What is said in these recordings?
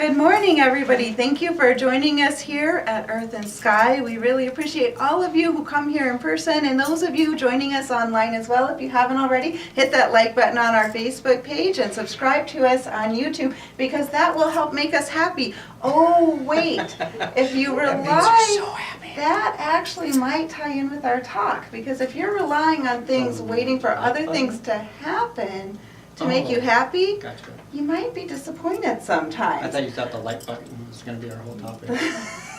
Good morning, everybody. Thank you for joining us here at Earth and Sky. We really appreciate all of you who come here in person and those of you joining us online as well. If you haven't already, hit that like button on our Facebook page and subscribe to us on YouTube because that will help make us happy. Oh, wait. If you rely, that actually might tie in with our talk because if you're relying on things, waiting for other things to happen to make you happy, Gotcha. you might be disappointed sometimes. I thought you thought the like button was going to be our whole topic.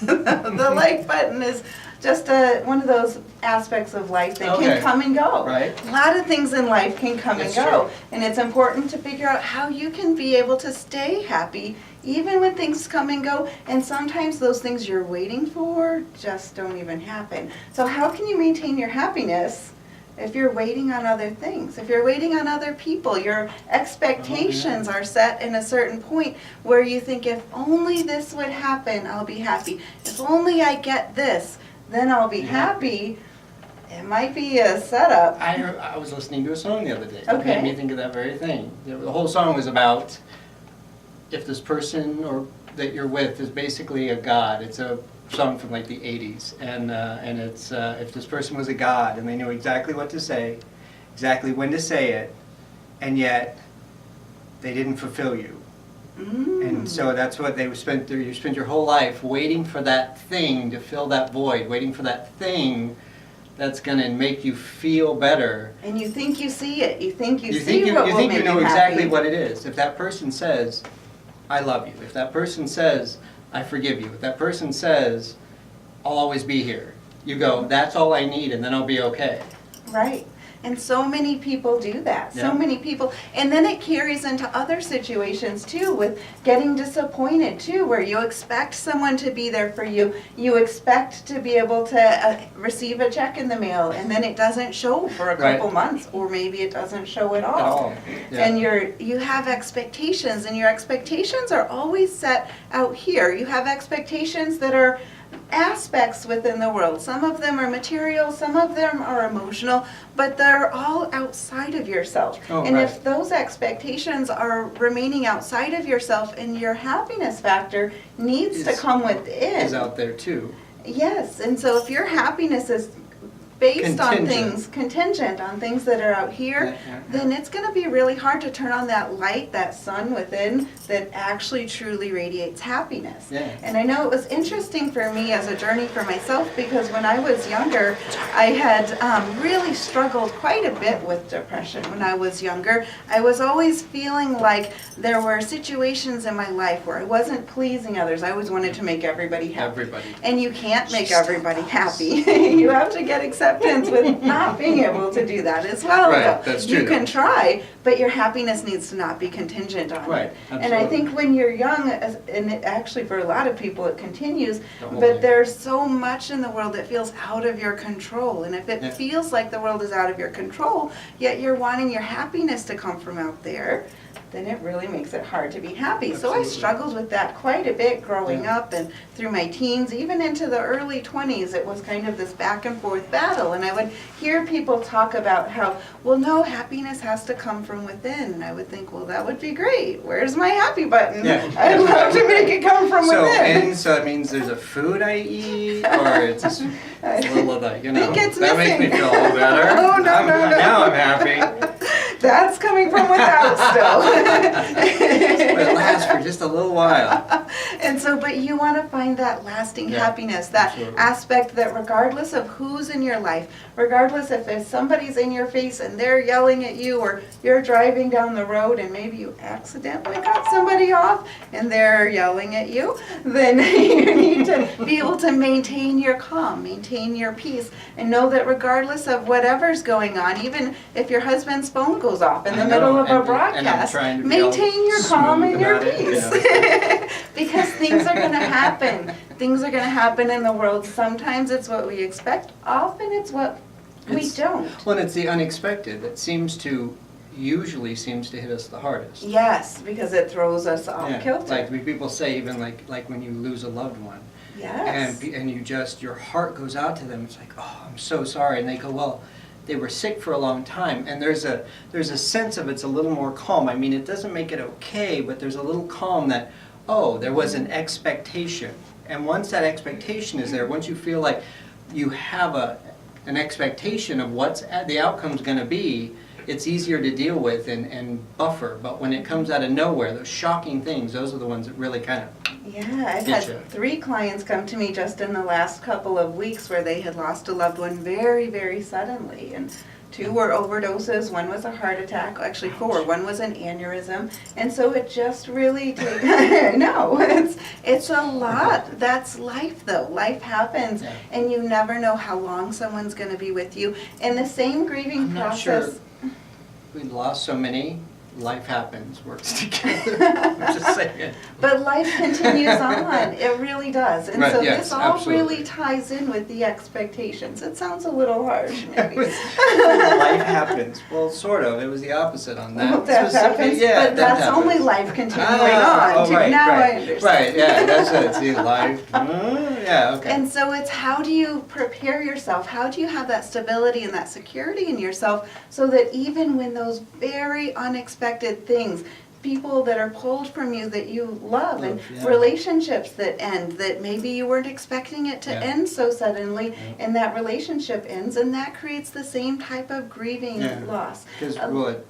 The like button is just one of those aspects of life that can come and go. Right. A lot of things in life can come It's and go. true. And it's important to figure out how you can be able to stay happy even when things come and go. And sometimes those things you're waiting for just don't even happen. So how can you maintain your happiness if you're waiting on other things, if you're waiting on other people? Your expectations are set in a certain point where you think, if only this would happen, I'll be happy. If only I get this, then I'll be happy. It might be a setup. I was listening to a song the other day. It Okay. made me think of that very thing. The whole song was about if this person or that you're with is basically a god. It's a song from like the 80s, and it's if this person was a god and they knew exactly what to say, exactly when to say it, and yet they didn't fulfill you. And so that's what they spent there. You spend your whole life waiting for that thing to fill that void, waiting for that thing that's going to make you feel better. And you think you see it. You think you see think you, what you will think make you know you exactly happy. what it is. If that person says, "I love you," if that person says, "I forgive you," if that person says, "I'll always be here," you go, "That's all I need, and then I'll be okay." Right. And so many people do that. So Yeah. many people. And then it carries into other situations too, with getting disappointed too, where you expect someone to be there for you. You expect to be able to receive a check in the mail, and then it doesn't show for a couple Right. months, or maybe it doesn't show at all. At all. Yeah. And you have expectations, and your expectations are always set out here. You have expectations that are aspects within the world. Some of them are material, some of them are emotional, but they're all outside of yourself. Oh, and right. if those expectations are remaining outside of yourself, and your happiness factor needs to come within. Is out there too. Yes, and so if your happiness is based on Contingent. things, contingent on things that are out here, Yeah. then it's going to be really hard to turn on that light, that sun within that actually truly radiates happiness. Yeah. And I know it was interesting for me as a journey for myself because when I was younger, I had really struggled quite a bit with depression when I was younger. I was always feeling like there were situations in my life where I wasn't pleasing others. I always wanted to make everybody happy. Everybody. And you can't make everybody happy. You have to get acceptance with not being able to do that as well. Right, though. that's You true, can try, but your happiness needs to not be contingent on Right, it. And I absolutely. think when you're young, and it actually for a lot of people it continues, The whole but life. there's so much in the world that feels out of your control. And if it Yeah. feels like the world is out of your control, yet you're wanting your happiness to come from out there, then it really makes it hard to be happy. So I Absolutely. struggled with that quite a bit growing Yeah. up and through my teens, even into the early 20s. It was kind of this back and forth battle. And I would hear people talk about how, well, no, happiness has to come from within. And I would think, well, that would be great. Where's my happy button? Yeah. I'd love to make it come from So, within. so it means there's a food I eat, or it's just a little of that, you know. think it's that makes me missing. feel a little better. Oh, no, no, no. Now I'm happy. That's coming from without still. But it lasts for just a little while. And so, but you want to find that lasting Yeah, happiness, that absolutely. aspect that regardless of who's in your life, regardless if somebody's in your face and they're yelling at you, or you're driving down the road and maybe you accidentally cut somebody off and they're yelling at you, then you need to be able to maintain your calm, maintain your peace, and know that regardless of whatever's going on, even if your husband's phone goes off in the I middle know, of a and I'm broadcast, trying to be all maintain your calm and smooth your about it, peace. Because things are going to happen. Things are going to happen in the world. Sometimes it's what we expect. Often it's what we It's- don't. Well, and it's the unexpected that usually seems to hit us the hardest. Yes, because it throws us off kilter. Like people say, even like when you lose a loved one, Yes. and you just, your heart goes out to them. It's like, oh, I'm so sorry, and they go, well, they were sick for a long time, and there's a sense of it's a little more calm. I mean, it doesn't make it okay, but there's a little calm that, oh, there was an expectation. And once that expectation is there, once you feel like you have an expectation of what's the outcome's going to be, it's easier to deal with and buffer. But when it comes out of nowhere, those shocking things, those are the ones that really kind of Yeah, I've Getcha. had 3 clients come to me just in the last couple of weeks where they had lost a loved one very, very suddenly. And 2 were overdoses, 1 was a heart attack, actually 4, 1 was an aneurysm. And so it just really takes, I know, it's a lot. That's life though. Life happens Yeah. and you never know how long someone's gonna be with you. And the same grieving I'm not sure. process. We lost so many. Life happens, works together. I'm just saying. But life continues on, it really does. And Right, so yes, this all absolutely. really ties in with the expectations. It sounds a little harsh, maybe. Life happens. Well, sort of. It was the opposite on that. Well, that specific- happens, yeah, but that that's only happens. life continuing Ah, on. oh, right, Now right. I understand. Right, yeah, that's it. See, life. Yeah, okay. And so it's how do you prepare yourself? How do you have that stability and that security in yourself so that even when those very unexpected things, people that are pulled from you that you love and Yeah. relationships that end, that maybe you weren't expecting it to Yeah. end so suddenly, Yeah. and that relationship ends, and that creates the same type of grieving Yeah. loss.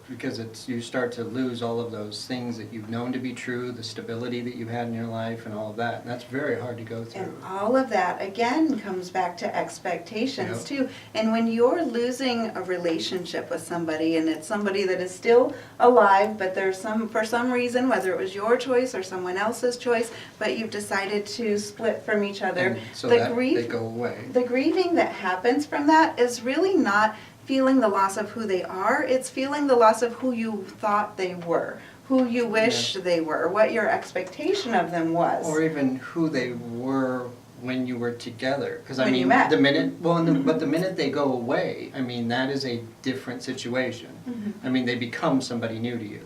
Because it's you start to lose all of those things that you've known to be true, the stability that you've had in your life, and all of that. And that's very hard to go through. And all of that, again, comes back to expectations Yep. too. And when you're losing a relationship with somebody, and it's somebody that is still alive, but there's for some reason, whether it was your choice or someone else's choice, but you've decided to split from each other, And so the that grief, they go away. the grieving that happens from that is really not feeling the loss of who they are, it's feeling the loss of who you thought they were, who you wish they were, what your expectation of them was. Or even who they were when you were together. Because I When you mean, met. the minute, but the minute they go away, I mean, that is a different situation. Mhm. I mean, they become somebody new to you,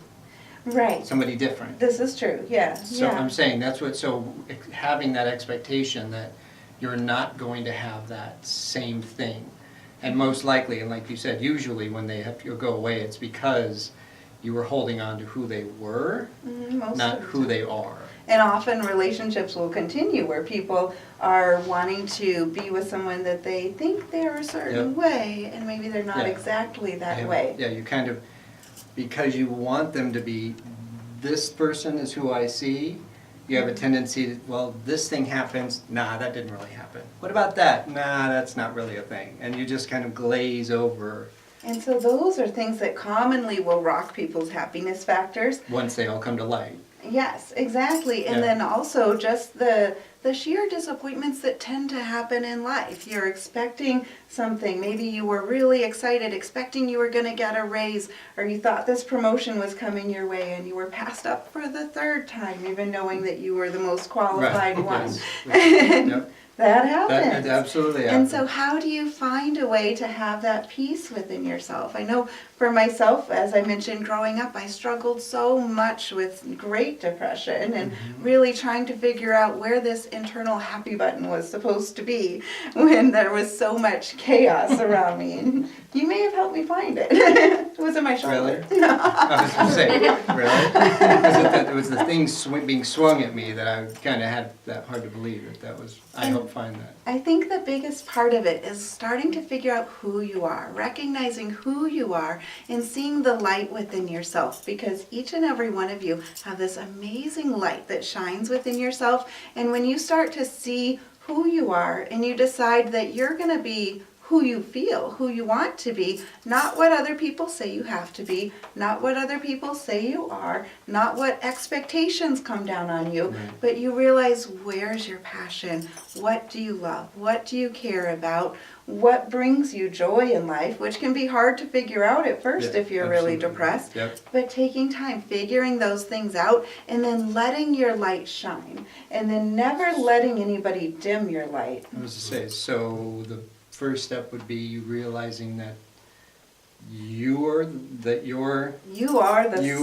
Right, somebody different. this is true, yeah, So yeah. I'm saying that's what, so having that expectation that you're not going to have that same thing. And most likely, and like you said, usually when they have to go away, it's because you were holding on to who they were, Most not of the who time. they are. And often relationships will continue where people are wanting to be with someone that they think they're a certain Yep. way, and maybe they're not Yeah. exactly that Yeah, way. Yeah, you kind of, because you want them to be, this person is who I see, you have a tendency to, well, this thing happens, nah, that didn't really happen. What about that? Nah, that's not really a thing. And you just kind of glaze over And so those are things that commonly will rock people's happiness factors. once they all come to light. Yes, exactly. And Yeah. then also just the sheer disappointments that tend to happen in life. You're expecting something. Maybe you were really excited, expecting you were going to get a raise, or you thought this promotion was coming your way, and you were passed up for the 3rd time, even knowing that you were the most qualified one. Yes. Yep. That That happens. it absolutely And happens. so how do you find a way to have that peace within yourself? I know for myself, as I mentioned, growing up, I struggled so much with great depression and really trying to figure out where this internal happy button was supposed to be when there was so much chaos around me. And you may have helped me find it. It was in my shoulder. Really? I was going to say, really? Because it was the thing being swung at me that I kind of had that hard to believe that was, I helped find that. I think the biggest part of it is starting to figure out who you are, recognizing who you are, and seeing the light within yourself, because each and every one of you have this amazing light that shines within yourself. And when you start to see who you are and you decide that you're going to be who you feel, who you want to be, not what other people say you have to be, not what other people say you are, not what expectations come down on you, Right. but you realize, where's your passion? What do you love? What do you care about? What brings you joy in life, which can be hard to figure out at first Yeah, if you're really absolutely. depressed. Yep. But taking time, figuring those things out, and then letting your light shine, and then never letting anybody dim your light. I was to say, so the first step would be realizing that You are the you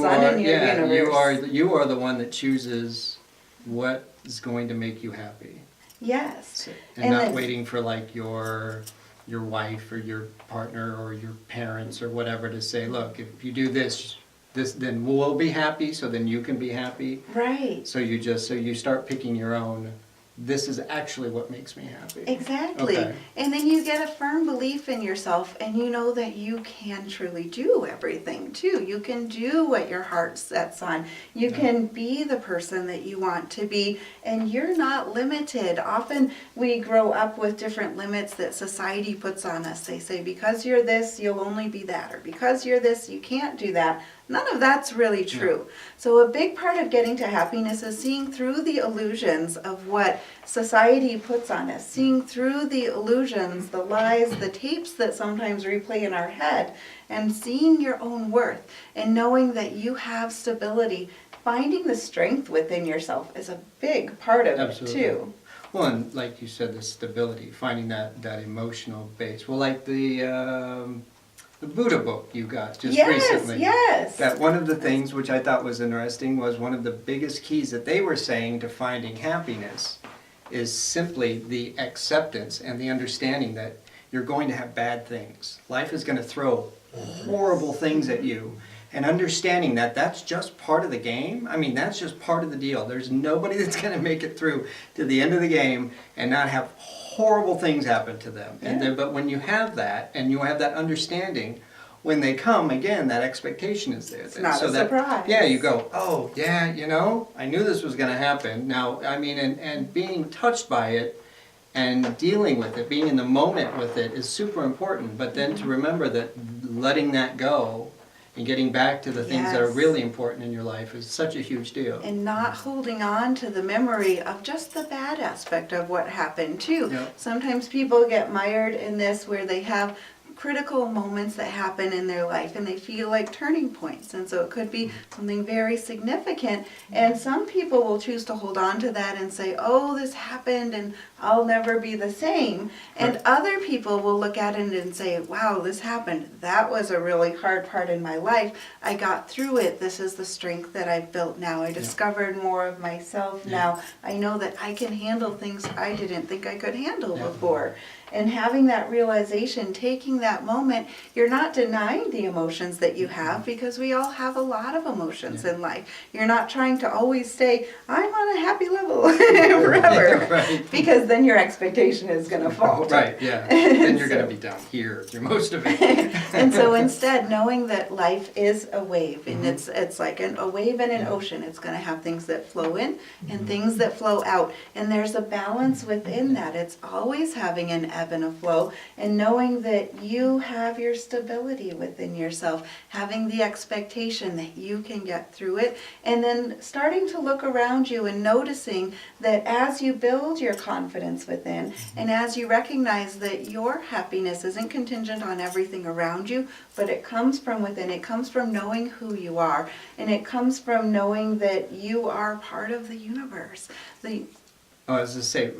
sun are, in your yeah, universe. you are the one that chooses what is going to make you happy. Yes. And And not then- waiting for like your wife or your partner or your parents or whatever to say, look, if you do this, this, then we'll be happy, so then you can be happy. Right. So you start picking your own, this is actually what makes me happy. Exactly. Okay. And then you get a firm belief in yourself, and you know that you can truly do everything too. You can do what your heart sets on. You can be the person that you want to be, and you're not limited. Often we grow up with different limits that society puts on us. They say, because you're this, you'll only be that, or because you're this, you can't do that. None of that's really true. So a big part of getting to happiness is seeing through the illusions of what society puts on us, seeing through the illusions, the lies, the tapes that sometimes replay in our head, and seeing your own worth and knowing that you have stability. Finding the strength within yourself is a big part of Absolutely. it too. Well, and like you said, the stability, finding that emotional base. Well, like the Buddha book you got just recently. Yes. That one of the things which I thought was interesting was one of the biggest keys that they were saying to finding happiness is simply the acceptance and the understanding that you're going to have bad things. Life is going to throw horrible things at you. And understanding that that's just part of the game. I mean, that's just part of the deal. There's nobody that's going to make it through to the end of the game and not have horrible things happen to them. Yeah. And then, but when you have that and you have that understanding, when they come, again, that expectation is there. It's not so a that, surprise. Yeah, you go, oh, yeah, you know, I knew this was going to happen. Now, I mean, and being touched by it and dealing with it, being in the moment with it is super important. But then to remember that letting that go and getting back to the things that are Yes. really important in your life is such a huge deal. And not holding on to the memory of just the bad aspect of what happened too. Yep. Sometimes people get mired in this where they have critical moments that happen in their life and they feel like turning points, and so it could be something very significant, and some people will choose to hold on to that and say, oh, this happened and I'll never be the same, and Right. other people will look at it and say, wow, this happened, that was a really hard part in my life, I got through it, this is the strength that I've built now, I discovered more of myself now, I know that I can handle things I didn't think I could handle Yeah. before. And having that realization, taking that moment, you're not denying the emotions that you have, because we all have a lot of emotions in life. You're not trying to always say, I'm on a happy level forever, Right. because then your expectation is going to fall. Right, yeah. Then you're going to be down here through most of it. And so instead, knowing that life is a wave, and it's like a wave in an ocean. It's going to have things that flow in and things that flow out. And there's a balance within that. It's always having an ebb and a flow, and knowing that you have your stability within yourself, having the expectation that you can get through it, and then starting to look around you and noticing that as you build your confidence within, and as you recognize that your happiness isn't contingent on everything around you, but it comes from within. It comes from knowing who you are, and it comes from knowing that you are part of the universe. Oh, I was to say,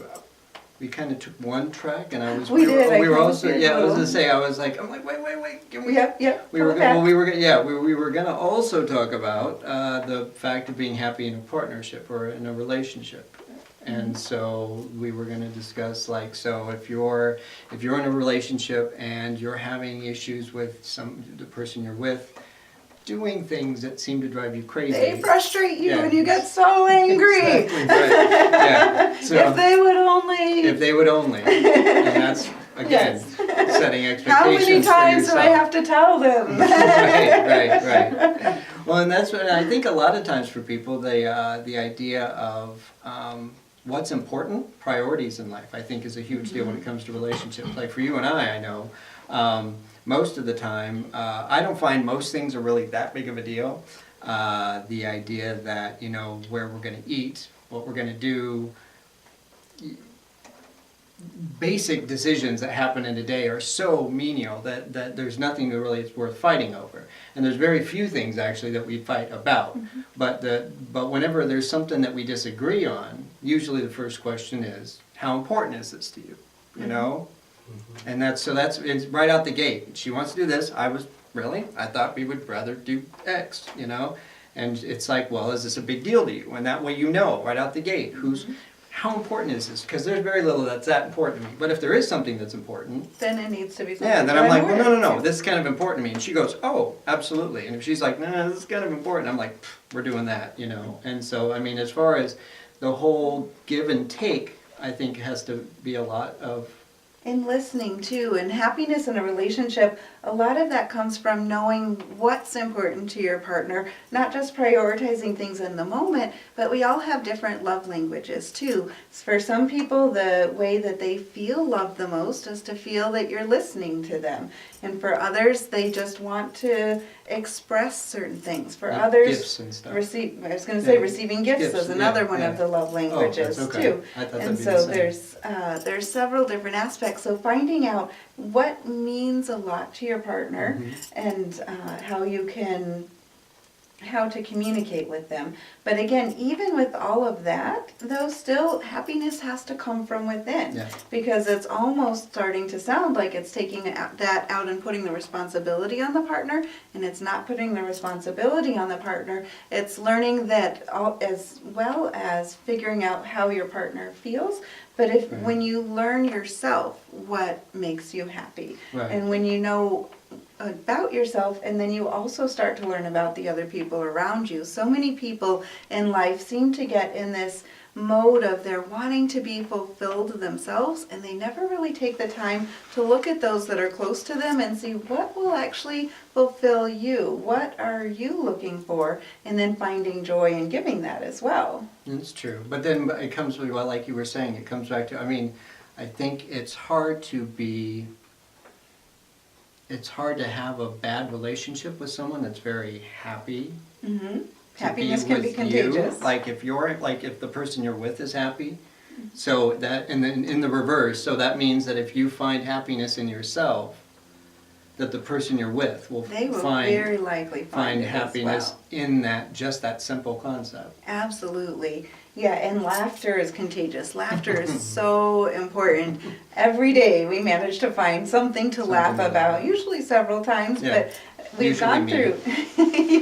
we kind of took one track, and I was. We did, I We were kinda also. did Yeah, I was little- gonna say. I was like, I'm like, wait. Can we? Yep. We were. pull it Well, back. we were. Yeah, we were gonna also talk about the fact of being happy in a partnership or in a relationship. And so we were going to discuss, like, so if you're in a relationship and you're having issues with the person you're with, doing things that seem to drive you crazy. They frustrate you, Yeah. and you get so angry. Exactly, right. Yeah. So If they would only. if they would only, and that's again setting expectations. How many for times do I yourself. have to tell them? Right. Well, and that's what I think a lot of times for people, the idea of what's important, priorities in life, I think is a huge deal when it comes to relationships. Like for you and I know most of the time, I don't find most things are really that big of a deal. The idea that, you know, where we're going to eat, what we're going to do, basic decisions that happen in a day are so menial that there's nothing that really is worth fighting over. And there's very few things actually that we fight about. But whenever there's something that we disagree on, usually the first question is, how important is this to you? You know? And that's it's right out the gate. She wants to do this. I thought we would rather do X, you know? And it's like, well, is this a big deal to you? And that way you know right out the gate how important is this? Because there's very little that's that important to me. But if there is something that's important, Then it needs to be something. yeah, then that I'm like, well, aware no, of. this is kind of important to me. And she goes, oh, absolutely. And if she's like, no, this is kind of important, I'm like, we're doing that, you know. And so, I mean, as far as the whole give and take, I think has to be a lot of, And listening too, and happiness in a relationship, a lot of that comes from knowing what's important to your partner, not just prioritizing things in the moment, but we all have different love languages too. For some people, the way that they feel loved the most is to feel that you're listening to them. And for others, they just want to express certain things. For like, others, gifts and stuff. I was going to say Yeah. receiving gifts Gifts, is another yeah, one yeah. of the love languages okay. too. I thought that'd And be the so same. there's several different aspects. So finding out what means a lot to your partner and how to communicate with them. But again, even with all of that, though, still happiness has to come from within. Yeah. Because it's almost starting to sound like it's taking that out and putting the responsibility on the partner, and it's not putting the responsibility on the partner. It's learning that as well as figuring out how your partner feels. But when you learn yourself what makes you happy, Right. and when you know about yourself, and then you also start to learn about the other people around you. So many people in life seem to get in this mode of they're wanting to be fulfilled themselves, and they never really take the time to look at those that are close to them and see what will actually fulfill you. What are you looking for? And then finding joy in giving that as well. It's true. But then it comes with, well, like you were saying, it comes back to, I mean, I think it's hard to have a bad relationship with someone that's very happy. Mm-hmm. To Happiness be can be with contagious. you. Like if the person you're with is happy, so that, and then in the reverse, so that means that if you find happiness in yourself, that the person you're with will They will find very likely find it as happiness well. in that simple concept. Absolutely. Yeah, and laughter is contagious. Laughter is so important. Every day we manage to find something to laugh to about, laugh. usually several times, Yeah. but we've Usually gone me. through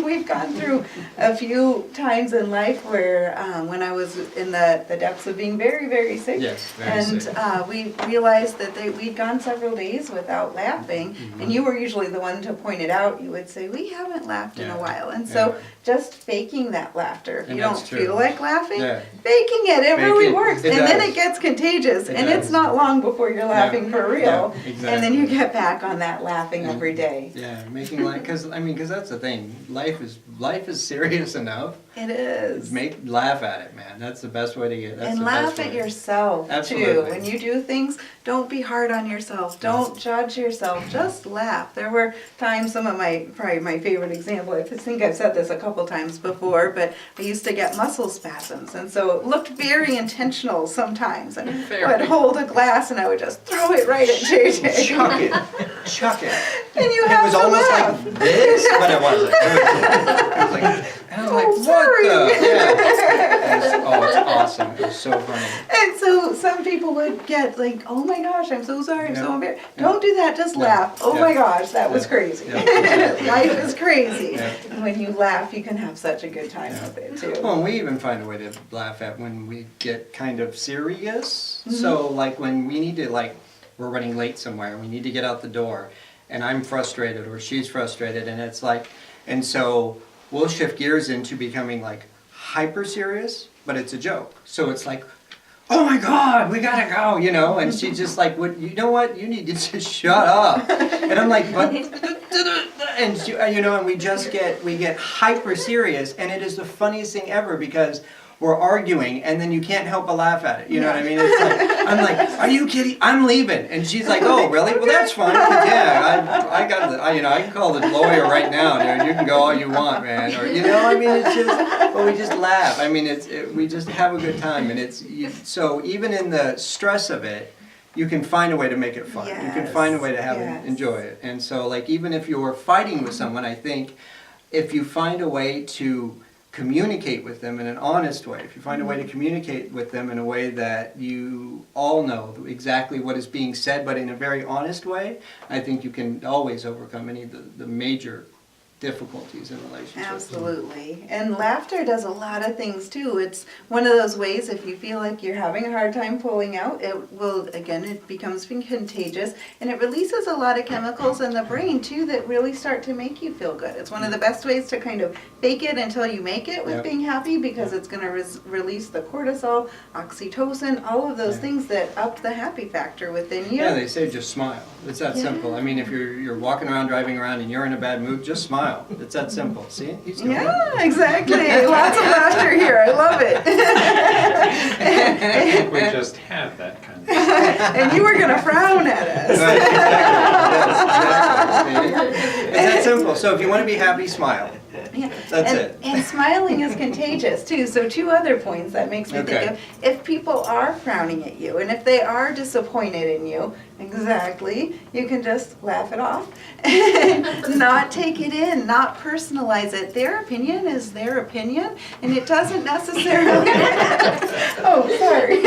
we've gone through a few times in life where when I was in the depths of being very, very sick, Yes, very and sick. we realized that we'd gone several days without laughing, Mm-hmm. and you were usually the one to point it out. You would say, we haven't laughed in a Yeah. while. And so Yeah. just faking that laughter. If And you don't that's true. feel like laughing, Yeah. faking it, it Fake really it. works. It And then does. it gets contagious. It And does. it's not long before you're laughing for real. Yeah, And then you exactly. get back on that laughing And- every day. Yeah, making life, because that's the thing. Life is serious enough. It is. Laugh at it, man. That's the best way to get. That's And the laugh best at way. yourself too. Absolutely. When you do things, don't be hard on yourself. Don't judge yourself. Just laugh. There were times, probably my favorite example, I think I've said this a couple times before, but I used to get muscle spasms. And so it looked very intentional sometimes. And I would hold a glass and I would just throw it right at JJ. Chuck it, chuck it. And you It have was to almost laugh. like this, but it wasn't. It was like, and I'm like, Oh, what sorry. the? Yeah. It's awesome. It was so funny. And so some people would get like, oh my gosh, I'm so sorry, I'm so Yeah. embarrassed. Yeah. Don't do that, just Yeah. laugh. Oh Yeah. my gosh, that was Yeah. crazy. Yeah, exactly. Life is crazy. Yeah. And when you laugh, you can have such a good time Yeah. with it too. Well, and we even find a way to laugh at when we get kind of serious. Mm-hmm. So, like when we need to, we're running late somewhere, and we need to get out the door, and I'm frustrated or she's frustrated, and it's like, and so we'll shift gears into becoming like hyper serious, but it's a joke. So it's like, oh my God, we gotta go, you know, and she's just like, what, you know what, you need to just shut up. And I'm like, but, and she, you know, and we get hyper serious, and it is the funniest thing ever because we're arguing, and then you can't help but laugh at it. You know what I mean? It's like, I'm like, are you kidding? I'm leaving, and she's like, oh, really? Well, that's fine. 'Cause, yeah, I can call the lawyer right now, dude. You can go all you want, man. Or I mean, it's just, but we just laugh. I mean, we just have a good time, and so even in the stress of it, you can find a way to make it fun. You can find a way to enjoy it. And so, even if you're fighting with someone, I think if you find a way to communicate with them in an honest way, if you find a way to communicate with them in a way that you all know exactly what is being said, but in a very honest way, I think you can always overcome any of the major difficulties in relationships. Absolutely. And laughter does a lot of things too. It's one of those ways, if you feel like you're having a hard time pulling out, it becomes contagious, and it releases a lot of chemicals in the brain too that really start to make you feel good. It's one of the best ways to kind of fake it until you make it with Yep. being happy, because it's going to release the cortisol, oxytocin, all of those Yeah. things that up the happy factor within you. Yeah, they say just smile. It's that Yeah. simple. I mean, if you're walking around, driving around, and you're in a bad mood, just smile. It's that simple. See? He's doing it. Yeah, exactly. Lots of laughter here. I love it. We just had that kind of. And you were going to frown at us. Right, exactly. It's that simple. So if you want to be happy, smile. Yeah. That's and, it. And smiling is contagious too. So 2 other points that makes me Okay. think of, if people are frowning at you and if they are disappointed in you, exactly, you can just laugh it off and not take it in, not personalize it. Their opinion is their opinion, and it doesn't necessarily. Oh, sorry.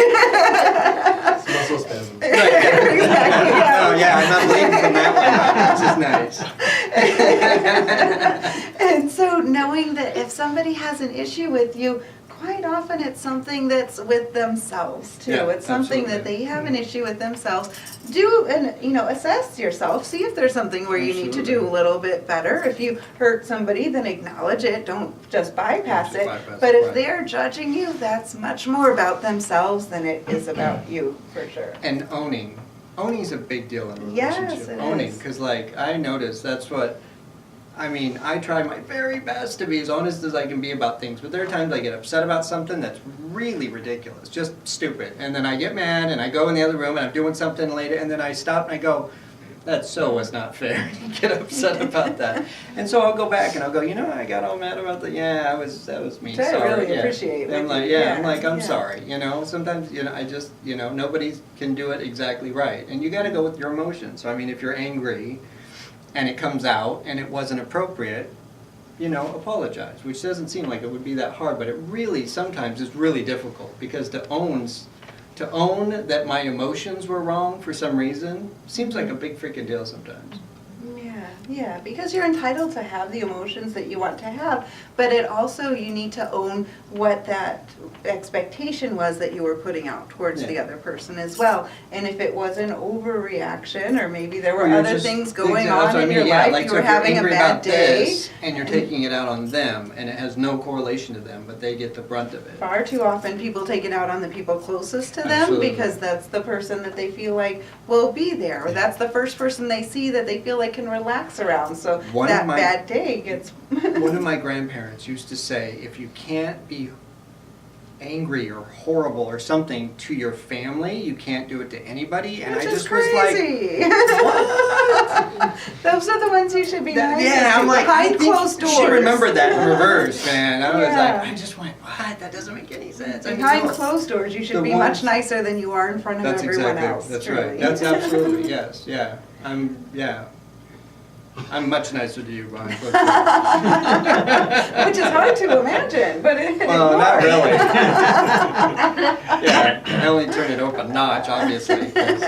Muscle spasm. Exactly, yeah. Oh yeah, I'm not bleeding from that one. This is nice. And so knowing that if somebody has an issue with you, quite often it's something that's with themselves too. Yeah, It's something that absolutely. they have an issue with themselves. Do and assess yourself. See if there's something where you need to do a Absolutely. little bit better. If you hurt somebody, then acknowledge it. Don't just bypass Don't it. just bypass But it, if right. they're judging you, that's much more about themselves than it is about you, for sure. And owning. Owning's a big deal in a Yes, relationship. it Owning, is. because like I notice that's what. I mean, I try my very best to be as honest as I can be about things, but there are times I get upset about something that's really ridiculous, just stupid. And then I get mad and I go in the other room and I'm doing something later and then I stop and I go, that so was not fair. And get upset about that. And so I'll go back and I'll go, I got all mad about that. Yeah, that was me. Which I Sorry. really Yeah. appreciate I'm with like, you. I'm like, I'm Yeah. sorry. Sometimes, I just, nobody can do it exactly right. And you got to go with your emotions. So, I mean, if you're angry and it comes out and it wasn't appropriate, apologize, which doesn't seem like it would be that hard, but it really sometimes is really difficult because to own that my emotions were wrong for some reason seems like a big freaking deal sometimes. Yeah, because you're entitled to have the emotions that you want to have, but you need to own what that expectation was that you were putting out towards the Yeah. other person as well. And if it was an overreaction, or maybe there were Or you're other just- things going Exactly, that's on what I in mean, your yeah, life, like, you so were if you're having a angry bad about day. this, and you're taking it out on them, and it has no correlation to them, but they get the brunt of it. Far too often, people take it out on the people closest to them Absolutely. because that's the person that they feel like will be there, or that's the first person they see that they feel like can relax around. So One of that my- bad day gets. One of my grandparents used to say, if you can't be angry or horrible or something to your family, you can't do it to anybody. And Which I is just was like, crazy. Those are the ones you should be nice yeah, I'm like, I behind think closed doors. she remembered that in reverse, man. I was Yeah. like, I just went, what? That doesn't make any sense. I mean, Behind so- closed doors, you should the be ones- much nicer than you are in front of That's everyone exactly, else. that's truly. right. That's absolutely, yes, yeah. I'm much nicer to you behind closed doors. Which is hard to imagine, but it Well, not you are. really. Yeah, I only turn it up a notch, obviously. 'cause-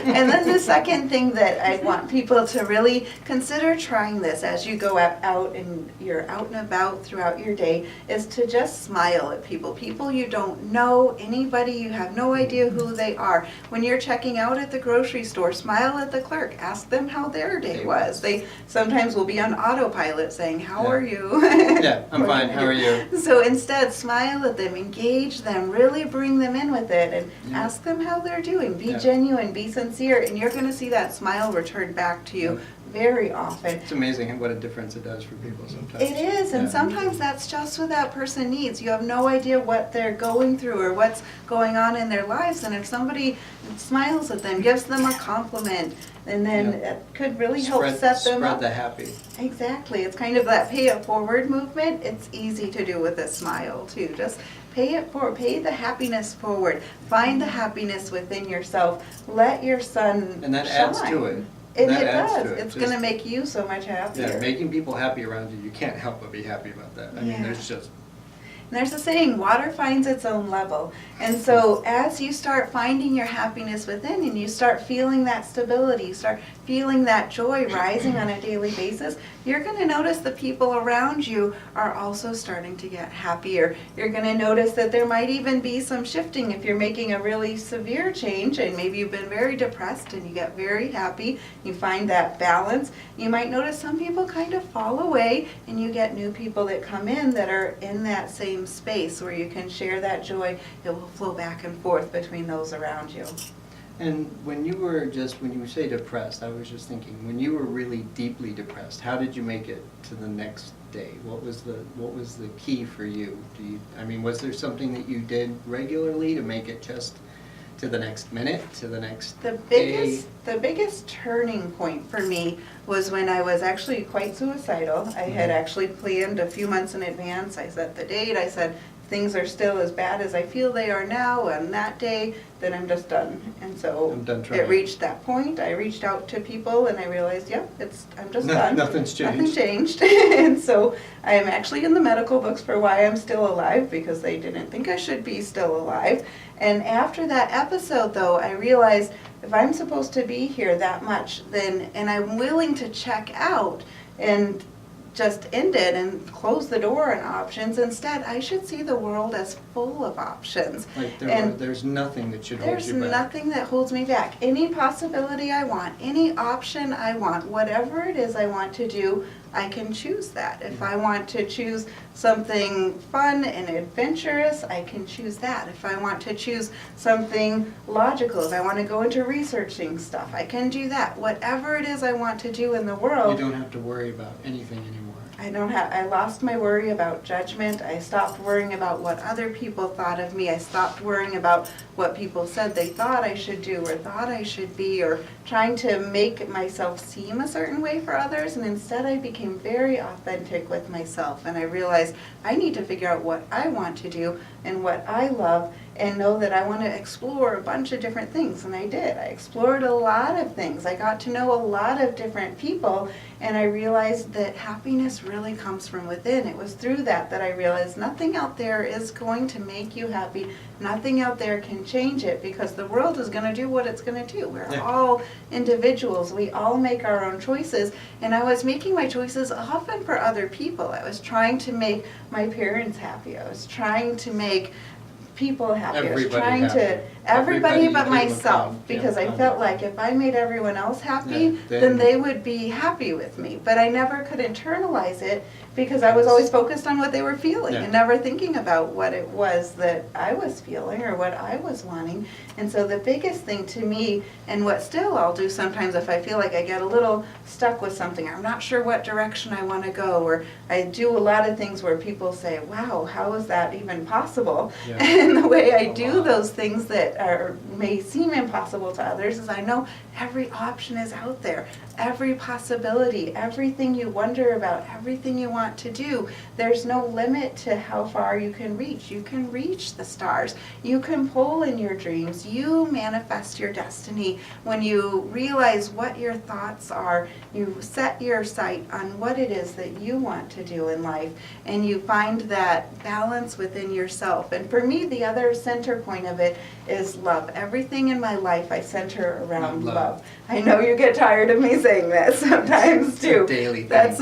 And then the second thing that I want people to really consider trying this as you go out and you're out and about throughout your day is to just smile at people. People you don't know, anybody, you have no idea who they are. When you're checking out at the grocery store, smile at the clerk. Ask them how their day was. They sometimes will be on autopilot saying, "How Yeah. are you?" Yeah, I'm fine, how are you? So instead, smile at them, engage them, really bring them in with it, and Yeah. ask them how they're doing. Be Yeah. genuine, be sincere, and you're going to see that smile return back to you very often. It's amazing what a difference it does for people sometimes. It is, and Yeah. sometimes that's just what that person needs. You have no idea what they're going through or what's going on in their lives, and if somebody smiles at them, gives them a compliment, and then Yeah. it could really help set them Spread up. the happy. Exactly. It's kind of that pay it forward movement. It's easy to do with a smile too. Just pay the happiness forward. Find the happiness within yourself. Let your sun And that shine. adds to it. And That it adds does. to it. It's Just- going to make you so much happier. Yeah, making people happy around you, you can't help but be happy about that. I mean, Yeah. there's just, And there's a saying, water finds its own level. And so as you start finding your happiness within and you start feeling that stability, you start feeling that joy rising on a daily basis, you're going to notice the people around you are also starting to get happier. You're going to notice that there might even be some shifting if you're making a really severe change and maybe you've been very depressed and you get very happy, you find that balance. You might notice some people kind of fall away and you get new people that come in that are in that same space where you can share that joy. It will flow back and forth between those around you. And when you say depressed, I was just thinking, when you were really deeply depressed, how did you make it to the next day? What was the key for you? Was there something that you did regularly to make it just to the next minute, to the next day? The biggest turning point for me was when I was actually quite suicidal. I had actually planned a few months in advance. I set the date. I said, things are still as bad as I feel they are now on that day, then I'm just done. And so I'm done trying. It reached that point. I reached out to people and I realized, yep, I'm just done. Nothing's changed. Nothing changed. And so I am actually in the medical books for why I'm still alive, because they didn't think I should be still alive. And after that episode though, I realized if I'm supposed to be here that much, then, and I'm willing to check out and just end it and close the door on options. Instead, I should see the world as full of options. Like And there's nothing that should hold there's you back. nothing that holds me back. Any possibility I want, any option I want, whatever it is I want to do, I can choose that. If I want to choose something fun and adventurous, I can choose that. If I want to choose something logical, if I want to go into researching stuff, I can do that. Whatever it is I want to do in the world, You don't have to worry about anything anymore. I lost my worry about judgment. I stopped worrying about what other people thought of me. I stopped worrying about what people said they thought I should do or thought I should be, or trying to make myself seem a certain way for others. And instead I became very authentic with myself. And I realized I need to figure out what I want to do and what I love, and know that I want to explore a bunch of different things. And I did. I explored a lot of things. I got to know a lot of different people, and I realized that happiness really comes from within. It was through that I realized nothing out there is going to make you happy. Nothing out there can change it, because the world is going to do what it's going to do. We're all individuals. We all make our own choices. And I was making my choices often for other people. I was trying to make my parents happy. I was trying to make people happy. I was Everybody trying happy. to, everybody but Everybody myself, would because I come. felt like if I made everyone else happy, Yeah, then then- they would be happy with me. But I never could internalize it, because I was always focused on what they were feeling Yeah. and never thinking about what it was that I was feeling or what I was wanting. And so the biggest thing to me, and what still I'll do sometimes if I feel like I get a little stuck with something, I'm not sure what direction I want to go, or I do a lot of things where people say, wow, how is that even possible? Yeah. And the way I A do lot. those things that may seem impossible to others is I know every option is out there, every possibility, everything you wonder about, everything you want to do. There's no limit to how far you can reach. You can reach the stars. You can pull in your dreams. You manifest your destiny when you realize what your thoughts are. You set your sight on what it is that you want to do in life, and you find that balance within yourself. And for me, the other center point of it is love. Everything in my life I center around love. I know you get tired of me saying that sometimes It's too. a daily thing. That's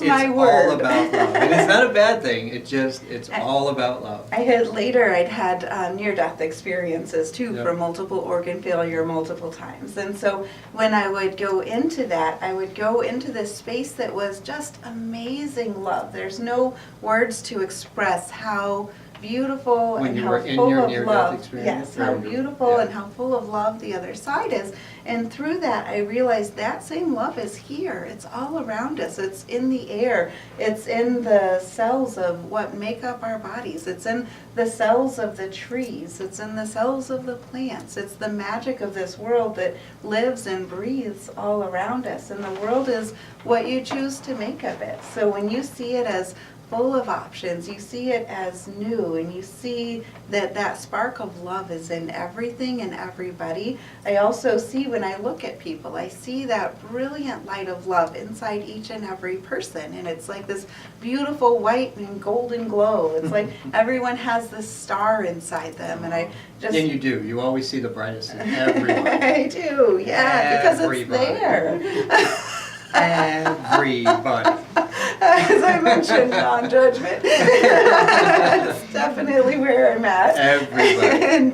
It's my word. all about love. And it's not a bad thing. It's all about love. I'd had near-death experiences too, Yep. from multiple organ failure multiple times. And so when I would go into that, I would go into this space that was just amazing love. There's no words to express how beautiful When and you how were in full your of near-death love. experience? Yes, how Or- beautiful yeah. and how full of love the other side is. And through that, I realized that same love is here. It's all around us. It's in the air. It's in the cells of what make up our bodies. It's in the cells of the trees. It's in the cells of the plants. It's the magic of this world that lives and breathes all around us. And the world is what you choose to make of it. So when you see it as full of options. You see it as new, and you see that that spark of love is in everything and everybody. I also see when I look at people, I see that brilliant light of love inside each and every person, and it's like this beautiful white and golden glow. It's like everyone has this star inside them, and I just... And you do. You always see the brightest in everyone. I do, yeah, because it's Everybody. there. Everybody. As I mentioned, non-judgment. It's definitely where I'm at. Everybody. And,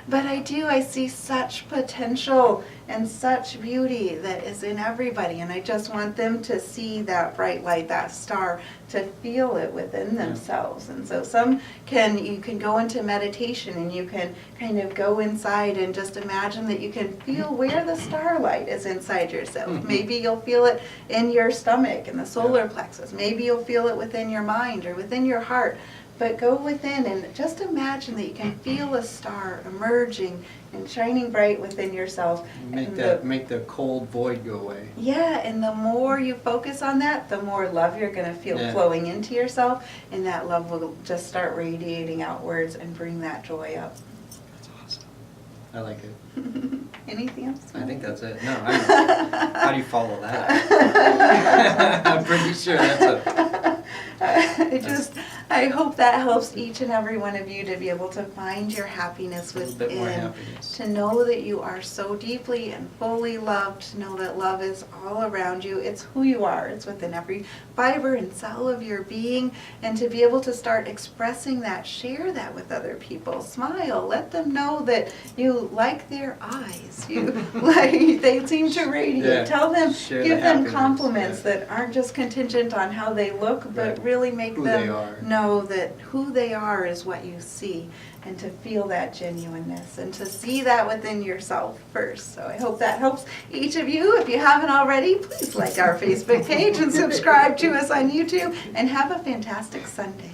but I see such potential and such beauty that is in everybody, and I just want them to see that bright light, that star, to feel it within themselves. And so you can go into meditation, and you can kind of go inside and just imagine that you can feel where the starlight is inside yourself. Mm-hmm. Maybe you'll feel it in your stomach, in the solar plexus. Maybe you'll feel it within your mind or within your heart. But go within and just imagine that you can feel a star emerging and shining bright within yourself. Make the cold void go away. Yeah, and the more you focus on that, the more love you're going to feel flowing into yourself, and that love will just start radiating outwards and bring that joy up. That's awesome. I like it. Anything else? I think that's it. No, how do you follow that? I'm pretty sure that's I hope that helps each and every one of you to be able to find your happiness a little bit more within, happiness. to know that you are so deeply and fully loved, to know that love is all around you. It's who you are. It's within every fiber and cell of your being, and to be able to start expressing that, share that with other people. Smile. Let them know that you like their eyes. You they seem to radiate. Yeah. Tell them, Share give the them happiness, that aren't just contingent on how they look, but Right. really make Who them they are. know that who they are is what you see, and to feel that genuineness and to see that within yourself first. So I hope that helps each of you. If you haven't already, please like our Facebook page and subscribe to us on YouTube, and have a fantastic Sunday.